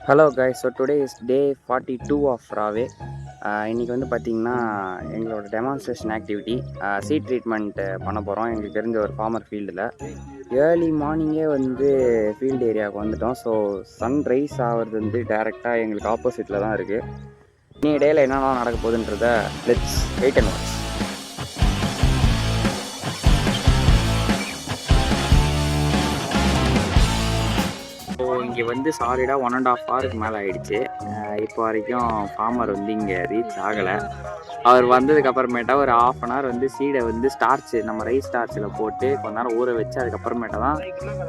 Hello guys, so today is day 42 of ராவே. இன்றைக்கி வந்து பார்த்திங்கன்னா எங்களோட டெமான்ஸ்ட்ரேஷன் ஆக்டிவிட்டி சீட் ட்ரீட்மெண்ட் பண்ண போகிறோம். எங்களுக்கு தெரிஞ்ச ஒரு ஃபார்மர் ஃபீல்டில் ஏர்லி மார்னிங்கே வந்து ஃபீல்டு ஏரியாவுக்கு வந்துட்டோம். ஸோ சன்ரைஸ் ஆகிறது வந்து டைரெக்டாக எங்களுக்கு ஆப்போசிட்டில் தான் இருக்குது. இன்னைக்கு டேயில் என்னென்ன நடக்க போகுதுன்றத லெட்ஸ் வெயிட் அண்ட் வாட்ச். இங்கே வந்து சாலிடாக 1.5 ஹவருக்கு மேலே ஆகிடுச்சு. இப்போ வரைக்கும் ஃபார்மர் வந்து இங்கே ரீச் ஆகலை. அவர் வந்ததுக்கப்புறமேட்டா ஒரு 1/2 அன் ஹவர் வந்து சீடை வந்து ஸ்டார்ச்சு, நம்ம ரைஸ் ஸ்டார்ச்சில் போட்டு கொஞ்ச நேரம் ஊற வச்சு அதுக்கப்புறமேட்டா தான்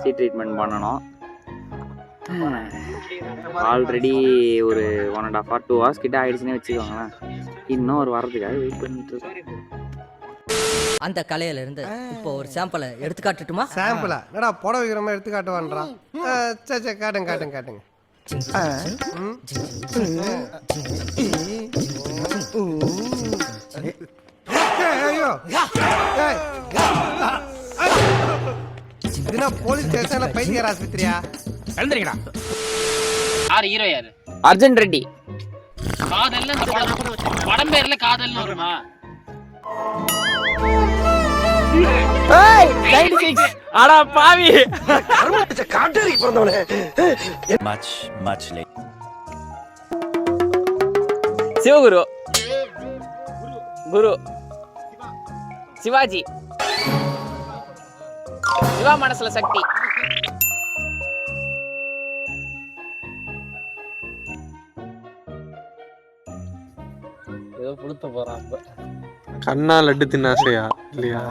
சீட் ட்ரீட்மெண்ட் பண்ணணும். ஆல்ரெடி ஒரு 1.5 ஹவர் 2 ஹவர்ஸ் கிட்ட ஆகிடுச்சுன்னே வச்சுக்கோங்களேன். இன்னும் ஒரு வரதுக்காக வெயிட் பண்ணிட்டு இருக்கோம். அந்த கலையில இருந்து இப்போ ஒரு சாம்பிளை எடுத்து காட்டுட்டுமா? சாம்பிளா? என்னடா புடவை வைக்கிறமா எடுத்து காட்டுவான்றான். சரி காட்டுங்க. ஐயோ, இதுனா போலீஸ் ஸ்டேஷன்ல பைத்தியர் ஆஸ்பத்திரியா? எழுந்திரீங்கடா. யார் ஹீரோ? யாரு? அர்ஜுன் ரெட்டி. காதல்ல படம் பேர்ல காதல்னு வருமா? அட பாவி, காட்டேரிக்கு பிறந்தவனே. much late. சிவகுரு, குரு, சிவாஜி, சிவா மனசுல சக்தி. ஏதோ புடுத்த போறான். கண்ணா லட்டு தின்னாசையா இல்லையா?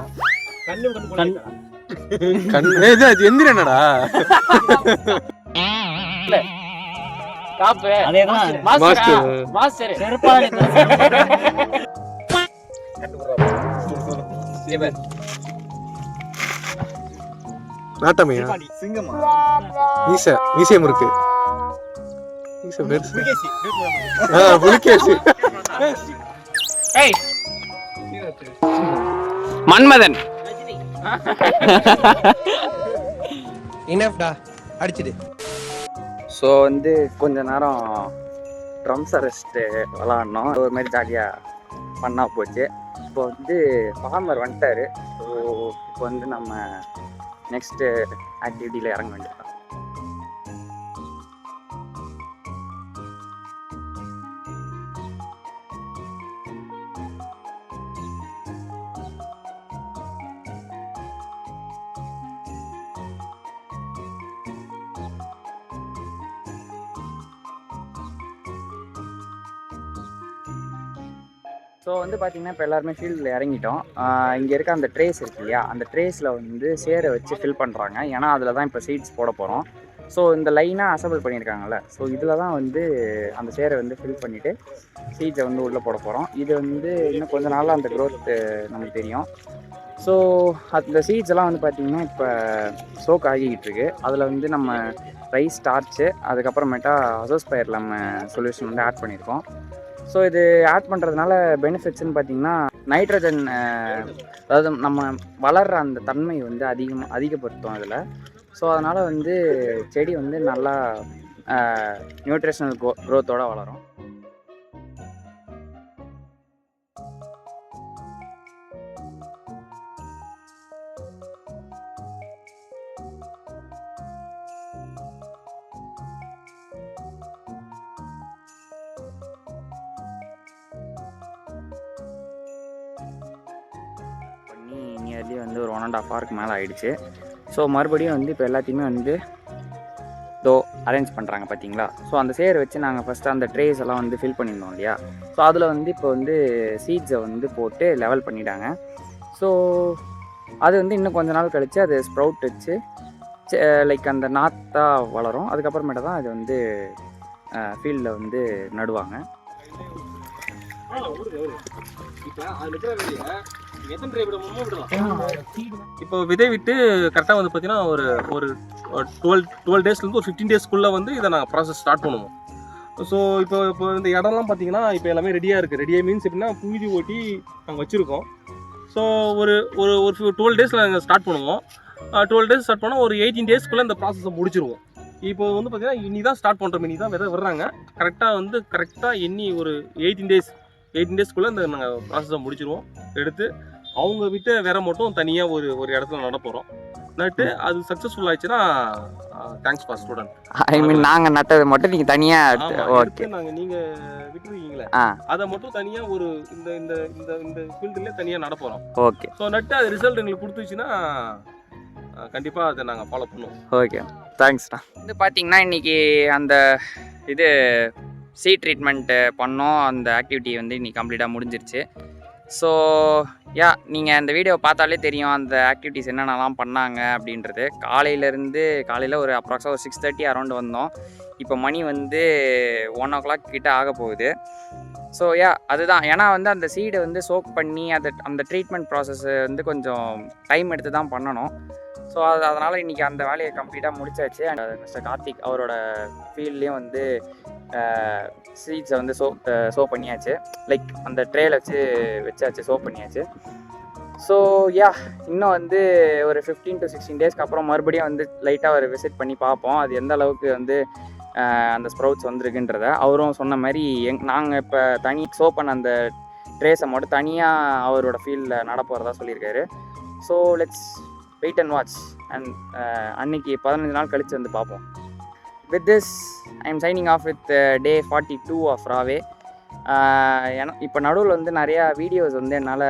எந்திரனடா காப்பு அதேதான். மாஸ்டர் செருப்பாளி. நாட்டமையா? மீசை முறுக்கு. புலிகேசி. மன்மதன். இனஃப்டா, அடிச்சிடு. ஸோ வந்து கொஞ்ச நேரம் ட்ரம்ஸ் அரெஸ்ட்டு விளாட்னோம். ஒரு மாதிரி ஜாலியாக பண்ணால் போச்சு. இப்போ வந்து ஃபார்மர் வந்துட்டார். ஸோ இப்போ வந்து நம்ம நெக்ஸ்ட்டு ஆக்டிவிட்டியில் இறங்க வேண்டியதான். ஸோ வந்து பார்த்திங்கன்னா இப்போ எல்லாருமே ஃபீல்டில் இறங்கிட்டோம். இங்கே இருக்க அந்த ட்ரேஸ் இருக்கு இல்லையா, அந்த ட்ரேஸில் வந்து சேரை வச்சு ஃபில் பண்ணுறாங்க. ஏன்னா அதில் தான் இப்போ சீட்ஸ் போட போகிறோம். ஸோ இந்த லைனாக அசம்பிள் பண்ணியிருக்காங்கல்ல, ஸோ இதில் தான் வந்து அந்த சேரை வந்து ஃபில் பண்ணிவிட்டு சீட்ஸை வந்து உள்ளே போட போகிறோம். இது வந்து இன்னும் கொஞ்ச நாளில் அந்த க்ரோத் நமக்கு தெரியும். ஸோ அந்த சீட்ஸ் எல்லாம் வந்து பார்த்திங்கன்னா இப்போ சோக் ஆகிக்கிட்டு இருக்குது. அதில் வந்து நம்ம ரைஸ் ஸ்டார்ச்சு, அதுக்கப்புறமேட்டா அசோஸ்பயர் நம்ம சொல்யூஷன் வந்து ஆட் பண்ணியிருக்கோம். ஸோ இது ஆட் பண்ணுறதுனால பெனிஃபிட்ஸ்ன்னு பார்த்திங்கன்னா நைட்ரஜன், அதாவது நம்ம வளர்கிற அந்த தன்மை வந்து அதிகப்படுத்தும் அதில். ஸோ அதனால் வந்து செடி வந்து நல்லா நியூட்ரிஷனல் க்ரோத்தோடு வளரும். நியர்லி வந்து ஒரு 1.5 ஹவருக்கு மேலே ஆகிடுச்சு. ஸோ மறுபடியும் வந்து இப்போ எல்லாத்தையுமே வந்து அரேஞ்ச் பண்ணுறாங்க பார்த்தீங்களா. ஸோ அந்த சேரை வச்சு நாங்கள் ஃபஸ்ட்டு அந்த ட்ரேஸ் எல்லாம் வந்து ஃபில் பண்ணியிருந்தோம் இல்லையா. ஸோ அதில் வந்து இப்போ வந்து சீட்ஸை வந்து போட்டு லெவல் பண்ணிட்டாங்க. ஸோ அது வந்து இன்னும் கொஞ்ச நாள் கழித்து அது ஸ்ப்ரவுட் வச்சு லைக் அந்த நாத்தாக வளரும். அதுக்கப்புறமேட்டு தான் அது வந்து ஃபீல்டில் வந்து நடுவாங்க. இப்போ விதை விட்டு கரெக்டாக வந்து பார்த்தீங்கன்னா ஒரு 12 டேஸ்லேருந்து ஒரு 15 டேஸ்க்குள்ளே வந்து இதை நாங்கள் ப்ராசஸ் ஸ்டார்ட் பண்ணுவோம். ஸோ இப்போ இந்த இடம்லாம் பார்த்தீங்கன்னா இப்போ எல்லாமே ரெடியாக இருக்குது. ரெடியாக மீன்ஸ் எப்படின்னா புழுதி ஓட்டி நாங்கள் வச்சுருக்கோம். ஸோ ஒரு 12 டேஸில் நாங்கள் ஸ்டார்ட் பண்ணுவோம். 12 டேஸ் ஸ்டார்ட் பண்ணால் ஒரு 18 டேஸ்க்குள்ளே இந்த ப்ராசஸை முடிச்சிருவோம். இப்போ வந்து பார்த்தீங்கன்னா இனி தான் ஸ்டார்ட் பண்ணுறோம், இனி தான் விதை விடுறாங்க. கரெக்டாக எண்ணி ஒரு 18 டேஸ்க்குள்ளே இந்த நாங்கள் ப்ராசஸை முடிச்சிருவோம். எடுத்து அவங்க விட்டு வேற மட்டும் தனியாக ஒரு இடத்துல நட போகிறோம். நட்டு அது சக்ஸஸ்ஃபுல் ஆயிடுச்சுன்னா தேங்க்ஸ் ஃபார் ஸ்டூடெண்ட். ஐ மீன் நாங்கள் நட்டது மட்டும் நீங்கள் தனியாக ஓகே நாங்கள் நீங்கள் விட்டுருக்கீங்களே அதை மட்டும் தனியாக ஒரு இந்த இந்த இந்த இந்த ஃபீல்டுலேயே தனியாக நட போகிறோம். ஓகே. ஸோ நட்டு அது ரிசல்ட் எங்களுக்கு கொடுத்துச்சுன்னா கண்டிப்பாக அதை நாங்கள் ஃபாலோ பண்ணுவோம். ஓகே, தேங்க்ஸ்ண்ணா. வந்து பார்த்தீங்கன்னா இன்றைக்கி அந்த இது சீட் ட்ரீட்மெண்ட்டு பண்ணோம். அந்த ஆக்டிவிட்டி வந்து இன்றைக்கி கம்ப்ளீட்டாக முடிஞ்சிருச்சு. ஸோ நீங்கள் அந்த வீடியோ பார்த்தாலே தெரியும் அந்த ஆக்டிவிட்டீஸ் என்னென்னலாம் பண்ணாங்க அப்படின்றது. காலையில் ஒரு அப்ராக்ஸாக ஒரு 6:30 அரௌண்ட் வந்தோம். இப்போ மணி வந்து 1 o'clock கிட்ட ஆக போகுது. ஸோ அதுதான். ஏன்னா வந்து அந்த சீடை வந்து சோக் பண்ணி அந்த ட்ரீட்மெண்ட் ப்ராசஸ் வந்து கொஞ்சம் டைம் எடுத்து தான் பண்ணணும். ஸோ அதனால் இன்றைக்கி அந்த வேலையை கம்ப்ளீட்டாக முடிச்சாச்சு. அண்ட் மிஸ்டர் கார்த்திக் அவரோட ஃபீல்ட்லேயும் வந்து சீட்ஸை வந்து சோ பண்ணியாச்சு. லைக் அந்த ட்ரேயில் வச்சாச்சு, சோ பண்ணியாச்சு. ஸோ இன்னும் வந்து ஒரு 15 to 16 டேஸ்க்கு அப்புறம் மறுபடியும் வந்து லைட்டாக ஒரு விசிட் பண்ணி பார்ப்போம் அது எந்த அளவுக்கு வந்து அந்த ஸ்ப்ரவுட்ஸ் வந்துருக்குன்றத. அவரும் சொன்ன மாதிரி நாங்கள் இப்போ தனி சோ பண்ண அந்த ட்ரேஸை மட்டும் தனியாக அவரோட ஃபீல்டில் நட போகிறதா சொல்லியிருக்காரு. So let's wait and watch. And அன்னைக்கு 15 நாள் கழித்து வந்து பார்ப்போம். With this, I am signing off with day 42 of Rawe. ஏன்னா இப்போ நடுவில் வந்து நிறையா வீடியோஸ் வந்து என்னால்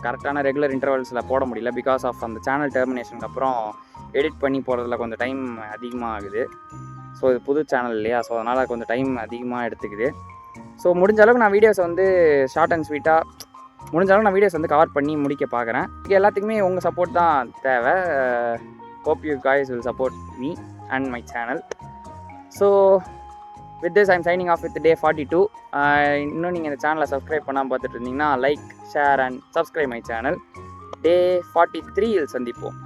கரெக்டான ரெகுலர் இன்டர்வல்ஸில் போட முடியல. பிகாஸ் ஆஃப் அந்த சேனல் டெர்மினேஷனுக்கு அப்புறம் எடிட் பண்ணி போடுறதுல கொஞ்சம் டைம் அதிகமாக ஆகுது. ஸோ இது புது சேனல் இல்லையா, ஸோ அதனால் கொஞ்சம் டைம் அதிகமாக எடுத்துக்குது. ஸோ முடிஞ்ச அளவுக்கு நான் வீடியோஸ் வந்து ஷார்ட் அண்ட் ஸ்வீட்டாக நான் வீடியோஸ் வந்து கவர் பண்ணி முடிக்க பார்க்குறேன். இது எல்லாத்துக்குமே உங்கள் சப்போர்ட் தான் தேவை. Hope you guys will support me and my channel. So with this, I'm signing off with day 42. இன்னும் நீங்கள் இந்த சேனலை சப்ஸ்கிரைப் பண்ணாமல் பார்த்துட்டு இருந்தீங்கன்னா like, share and subscribe my channel. Day 43 சந்திப்போம்.